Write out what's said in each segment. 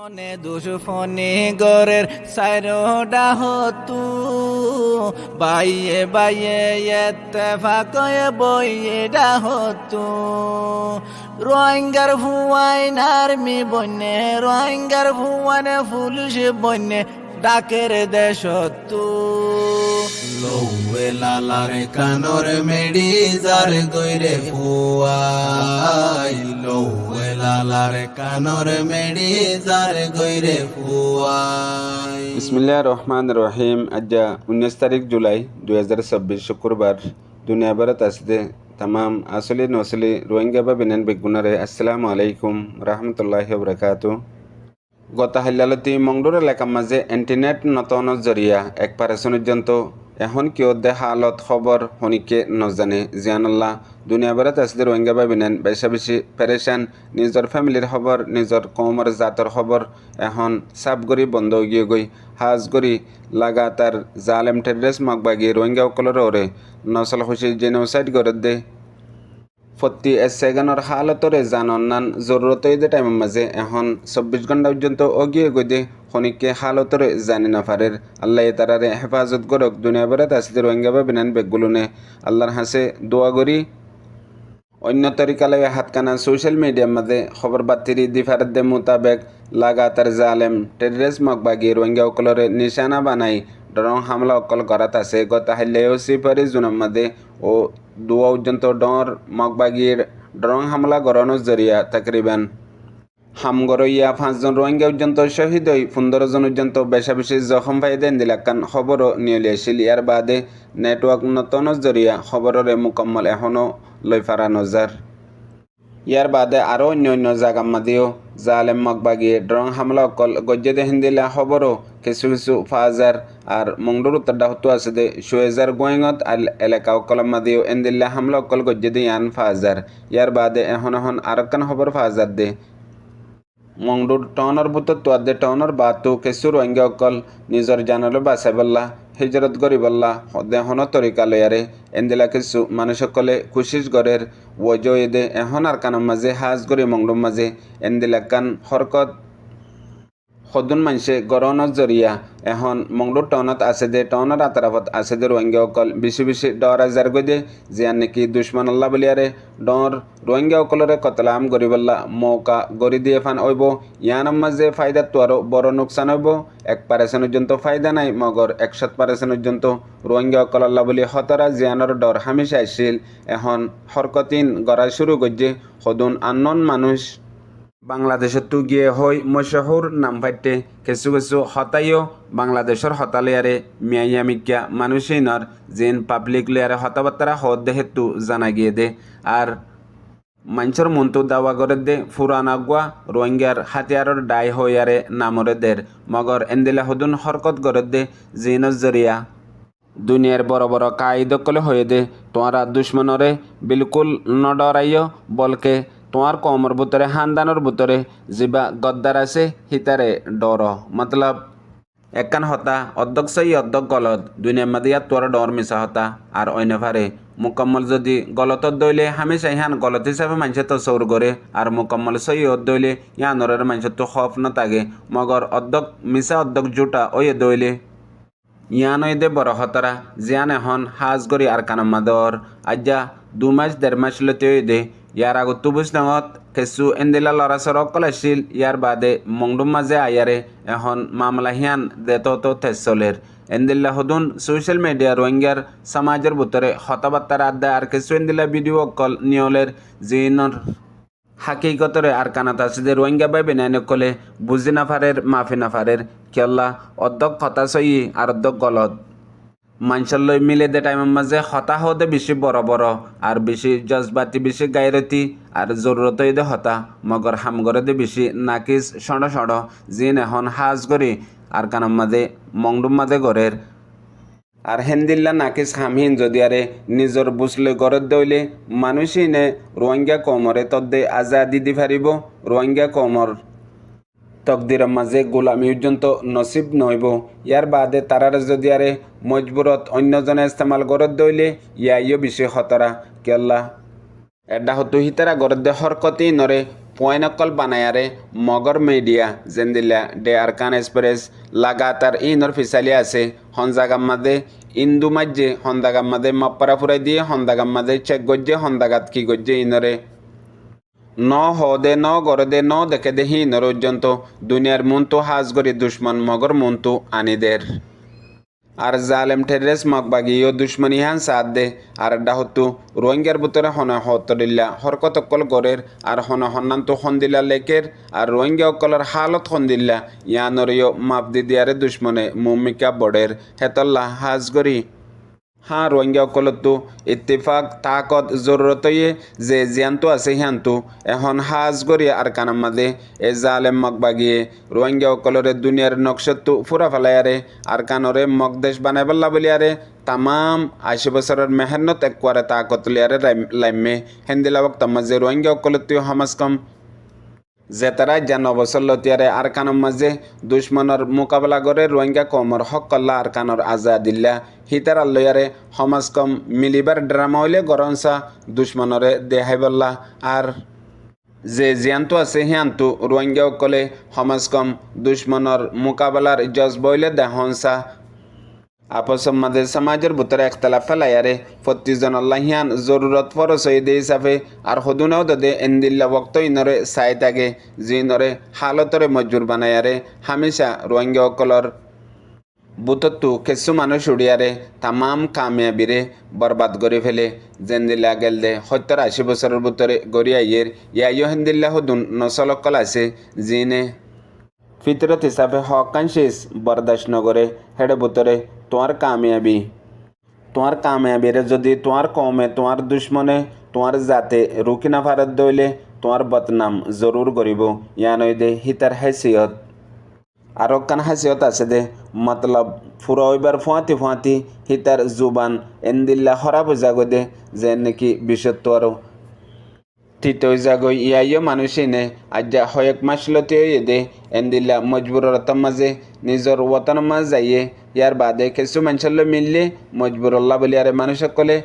মনে দুশ্মনী গরের সাইরোডা হতু বাইয়ে বাইয়ে এত্তেফাকয়ে বইয়েডা হতু রোহিঙ্গার ভুয়াইন আর্মি বন্যে রোহিঙ্গার ভুয়ানে পুলিশ বন্যে ডাকের দেশতু লৌয়ে লালারে কানর মেডি যার গইরে ফুয়াই লৌয়ে লালারে কানর মেডি যার গইরে ফুয়াই। বিসমিল্লাহির রহমানির রহিম। আজ 19 তারিখ জুলাই 2026 শুক্রবার। দুনিয়া ভারত আসতে তামাম আসলি নসলি রোহিঙ্গা বা বিনান বেগুনারে আসসালামু আলাইকুম রহমতুল্লাহি ওবরাকাতু। গত হাল্লালতি মংডুর এলাকার মাঝে ইন্টারনেট নতন জরিয়া এক পর্যন্ত এখন কিয় দে হালত খবর হনিকে নজানে জিয়ানুল্লাহ দুনিয়া ভারত আসলে রোহিঙ্গা বা বিনান বেশা বেশি পেরেশান নিজের ফ্যামিলির খবর নিজের কৌমর জাতর খবর এখন সাবগরি বন্ধ গিয়ে গই হাজগরি লাগাতার জালেম টেররিস্ট মগবাগি রোহিঙ্গা সকলের ওরে নসল খুশি জেনোসাইড করে দে ফত্তি সেগানোর হালতরে জানন্নান জরুরত দে টাইমের মাঝে এখন 24 ঘন্টা পর্যন্ত অগিয়ে গদে খনিককে হালতরে জানি না পারের আল্লাহ তারারে হেফাজত করক দুনিয়া বেড়াতে আসলে রোহিঙ্গা বা বিনান বেগগুলোনে আল্লাহর হাসে দোয়া করি। অন্য তরিকালে হাতকানা সোশ্যাল মিডিয়ার মাঝে খবর বাতিরি দিফারদে মোতাবেক লাগাতার জালেম টেররিস্ট মগবাগি রোহিঙ্গা সকলরে নিশানা বানাই ডরং হামলা অকল করাত আছে গত হাইলেও সিপারি জুনের মাঝে ও দুয়া পর্যন্ত ডর মগবাগির ডরং হামলা গড়ানোর জরিয়া তাকরিবান হামগরইয়া 5 জন রোহিঙ্গা পর্যন্ত শহীদ হই 15 জন পর্যন্ত বেশা বেশি জখম পাই দেন দিলাকান খবরও নিয়ে আসিল। ইয়ার বাদে নেটওয়ার্ক নতুন জরিয়া খবরের মুকম্মল এখনও লই ফারা নজার। ইয়ার বাদে আরও অন্য জায়গার মাঝেও জালেম মগবাগি ড্রং হামলা অকল গজ্জে দেহেন দিলা খবরও কিছু কিছু ফাজার আর মংডুর উত্তরটা হতো আছে দে সুয়েজার গোয়েঙত এলাকা অকলের মাঝেও এনদিল্লা হামলা অকল গজ্জে দিয়ে আন ফাজার। ইয়ার বাদে এখন আরকান খবর ফাজার দে মংডুর টাউনের ভিতর তোয়াদে টাউনের বাতো কিছু রোহিঙ্গা অকল নিজের জানালো বাঁচাই বললা হিজরত করি বললা দেহন তরিকা লয়ারে এন্দিলা কিছু মানুষ সকলে কুশিস গড়ের ওজয়ে এখন আর কানের মাঝে হাজ গড়ি মংডুর মাঝে এন্দিলাকান হরকত সদুন মানুষে গরনের জরিয়া এখন মংডুর টাউনত আছে দে টাউনের আতরাফত আছে দে রোহিঙ্গা অকল বেশি বেশি ডর আজার গই দে জিয়ান নাকি দুশ্মন আল্লাহ বলিয়ারে ডর রোহিঙ্গা অকলরে কতলাম গরিবল্লা মৌকা গড়ি দিয়ে ফান হইব ইয়ানোর মাঝে ফায়দা তো আরও বড় নোকসান হইব 1% পর্যন্ত ফায়দা নাই মগর 100% পর্যন্ত রোহিঙ্গা অকল আল্লাহ বলি হতরা জিয়ানোর ডর হামেশা আসছিল এখন হরকতিন গড়া শুরু করছে সদুন আননোন মানুষ বাংলাদেশত তো গিয়ে হই মশহুর নাম পাইতে কিছু কিছু হতাইও বাংলাদেশের হতালিয়ারে মিয়ামিকা মানুষই নর যেন পাবলিক লেয়ারে হতাবার্তারা হদ দেহেতু জানা গিয়ে দে আর মানুষের মনতো দাওয়া করে দে ফুরান আগুয়া রোহিঙ্গার হাতিয়ারর দায় হইয়ারে নামরে দের মগর এন্দিলা হদুন হরকত করে দে জিনর জরিয়া দুনিয়ার বড় বড় কায়দকলে হয়ে দে তোমারা দুশ্মনরে বিলকুল নডরাইও বলকে তোমার কমর ভিতরে হানদানোর ভিতরে যিবা গদ্দার আছে হিতারে ডর মতলব একান হতা অর্ধক সই অর্ধক গলত দুনিয়ার মাঝে ইয়াত তোর ডর মিশা হতা আর অন্যভারে মুকম্মল যদি গলতত দইলে হামেশা ইহান গলত হিসাবে মানুষের তো সৌর করে আর মুকম্মল সই দইলে ইয়ানরের মানুষের তো খফ না থাকে মগর অর্ধক মিশা অর্ধক জুটা ওয়ে দইলে ইয়ান দে বড় হতরা জিয়ান এখন হাজ গরি আর কানাম্মা দর আজ্জা 2 মাস 1.5 মাস লতে দে ইয়ার আগত তুবুস নাঙত কিছু এন্দিলা লড়া সড়ক কলাইছিল ইয়ার বাদে মংডুম মাঝে আয়ারে এখন মামলা হিয়ান দেত তো তেসলের এন্দিল্লা হদুন সোশ্যাল মিডিয়া রোহিঙ্গার সমাজের ভিতরে হতাবার্তার আড্ডা আর কিছু এন্দিলা ভিডিও কল নিয়লের জিনর হাকিকতরে আর কানাত আছে যে রোহিঙ্গা বাই বেনাইনে কলে বুঝি নাফারের মাফি নাফারের কেল্লা অর্ধক কথা সই আর অর্ধক গলত মানুষের লই মিলে দে টাইমের মাঝে হতা হতে বেশি বড় বড় আর বেশি জজবাতি বেশি গাইরতি আর জরুরত দে হতা মগর হামগরে দে বেশি নাকিস সড় সড় জিন এখন হাজ করি আর কানার মাঝে মংডুম মাঝে গড়ের আর হেন্দিল্লা নাকিস হামহীন যদি আরে নিজর বুঝলে গড়ত দইলে মানুষই নে রোহিঙ্গা কমরে তদ্দে আজাদি দি ফারিব রোহিঙ্গা কমর তকদিরের মাঝে গোলামি পর্যন্ত নসিব নইব। ইয়ার বাদে তারার যদি আরে মজবুরত অন্যজনে ইস্তেমাল গরত দইলে ইয়াইও বেশি খতরা কেল্লা এডা হতো হিতারা গরত দে হরকতি নরে পয়নকল বানায়ারে মগর মিডিয়া জেন্দিল্লা ডে আরকান এক্সপ্রেস লাগাতার ইনর ফিসালি আছে হনজাগাম্মাদে ইন্দু মাজ্জে হন্দাগাম্মাদে মপ্পারা ফুরাই দিয়ে হন্দাগাম্মাদে চেক গজ্জে হন্দাগাত কি গজ্জে ইনরে ন হদে ন গরদে ন দেখে দে হি নরজন্ত দুনিয়ার মুন্তু হাজ গরি দুশ্মন মগর মুন্তু আনিদের আর জালেম টেরেস মগবাগিও দুশ্মনী হান সাথ দে আর ডাহতু রোহিঙ্গার ভিতরে হন হতদিল্লা হরকত অকল গরের আর হন হন্নান্ত হন্দিল্লা লেকের আর রোহিঙ্গা অকলের হালত হন্দিল্লা ইয়ানরিও মাপদি দিয়ারে দুশ্মনে মুমিকা বড়ের হেতল্লা হাজ গরি হ্যাঁ রোহিঙ্গা অকলতো ইত্তেফাক তাকত জরুরতয়ে যে জিয়ানতো আছে হিয়ানতো এখন হাজ গরি আর কানাম্মাদে এ জালেম মগবাগিয়ে রোহিঙ্গা অকলরে দুনিয়ার নকশত্তু ফুরা ফেলায়ারে আর কানরে মগদেশ বানাই বল্লা বলিয়ারে তামাম 80 বছরের মেহনত একবারে তাকত লিয়ারে লাইমে হেন্দিলা ওক্ত মাঝে রোহিঙ্গা অকলতো হামাসকম জেতারা জান অবসর লতিয়ারে আর কানর মাঝে দুশ্মনের মোকাবেলা করে রোহিঙ্গা কমর হক কল্লা আর কানর আজাদিল্লা হিতার আল্লয়ারে সমাজ কম মিলিবার ড্রামা হইলে গরমসা দুশ্মনরে দেহাই বল্লা আর যে জিয়ানতো আছে হিয়ানতো রোহিঙ্গা অকলে সমাজ কম দুশ্মনের মোকাবেলার জজ বইলে দেহনসা আপসম মাঝে সমাজের ভিতরে একতলা ফেলাইয়ারে প্রত্যেকজন আল্লাহিয়ান জরুরত ফরস হয়ে হিসাবে আর হদুনাও দে এন্দিল্লা বক্ত ইনরে চাই থাকে জিনরে হালতরে মজবুর বানায়ারে হামেশা রোহিঙ্গা অকলর বুতত্তু কিছু মানুষ উড়িয়ারে তামাম কামিয়াবিরে বরবাদ করে ফেলে জেন্দিল্লা গেল দে 70-80 বছরের ভিতরে গড়িয়াইয়ের ইয়াইও হেন্দিল্লা হদুন নসলকল আছে জিনে ফিতরত হিসাবে হকানশিস বরদাস্ত নগরে হেডে ভিতরে তোমার কামিয়াবিরে যদি তোমার কমে তোমার দুশ্মনে তোমার জাতে রুকি না ফারত দইলে তোমার বদনাম জরুর করিব ইয়ানই দে হিতার হাইসিয়ত আর কান হাসিয়ত আছে দে মতলব ফুরাইবার ফুয়াতি হিতার জুবান এন্দিল্লা খরাব জাগো দে যে নাকি বিশ্বত্ব আরো তিতই জাগো ইয়াইও মানুষই নে আজ্জা হয়েক মাসলতে দে এন্দিল্লা মজবুরত মাঝে নিজর ওতন মাঝ যাইয়ে ইয়ার বাদে কিছু মানুষের মিললে মজবুরল্লাহ বলি আরে মানুষ সকলে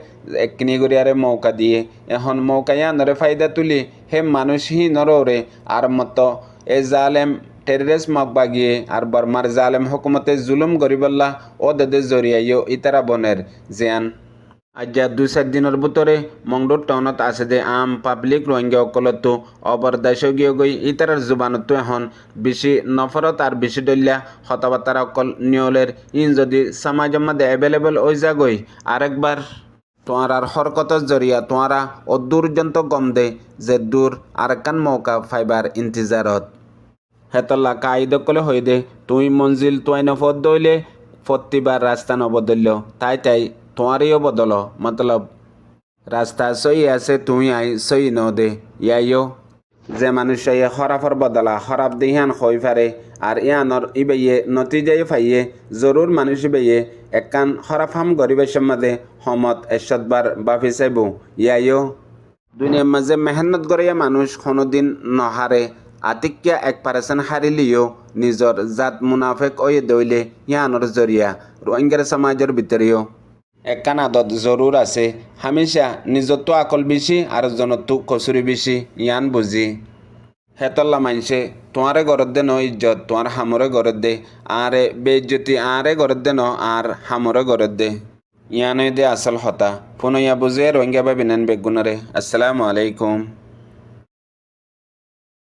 একনি করে আরে মৌকা দিয়ে এখন মৌকা ইয়ানরে ফায়দা তুলি হে মানুষই নরে আর মতো এ জালেম টেররিস্ট মগবাগিয়ে আর বর্মার জালেম হুকুমতে জুলুম গরিবল্লা ও দে জরিয়াইও ইতারা বনের জিয়ান আজ্জা 2-4 দিনের ভিতরে মংডুর টাউনত আছে দে আম পাবলিক রোহিঙ্গা অকলতো অবরদাস গিয়ে গই ইতারার জুবানতো এখন বেশি নফরত আর বেশি ডলিয়া হতাবাতার অকল নিয়লের ইন যদি সমাজের মধ্যে অ্যাভেলেবল হয়ে যাগই আরেকবার তোমার হরকত জরিয়া তোমারা ও দূরজন্ত গম দে যে দূর আর কান মৌকা ফাইবার ইন্তজারত হেতল্লা কাইদ কলে হয়ে দে তুই মঞ্জিল তুই নফদ দইলে প্রতিবার রাস্তা নবদল্য তাই তোমারও বদল মতলব রাস্তা সই আছে তুই আই সই ন দে ইয়াইও যে মানুষ খরাফর বদলা খরাব দিহান হই ফারে আর ইয়ানর ইবেয়ে নতিজাই ফাইয়ে জরুর মানুষ ইবেয়ে একান খরাফাম গরিবের সম্মাদে সমত এসদবার বাফি চাইব ইয়াইও দুনিয়ার মাঝে মেহনত করিয়া মানুষ কোনোদিন নহারে আতিক্যা 1% হারিলিও নিজর জাত মুনাফেক ওয়ে দইলে ইয়ানর জরিয়া রোহিঙ্গার সমাজের ভিতরেও একান আদত জরুর আছে হামেশা নিজত্ব আকল বেশি আর জনত্ব কচুরি বেশি ইয়ান বুঝি হেতল্লা মানছে তোমারে গরত দে ন ইজ্জত তোমার হামরে গরত দে আরে বেইজ্জতি আরে গরত দে ন আর হামরে গরত দে ইয়ানই দে আসল হতা পুনইয়া বুঝে রোহিঙ্গা বা বিনান বেগুনরে আসসালামু আলাইকুম।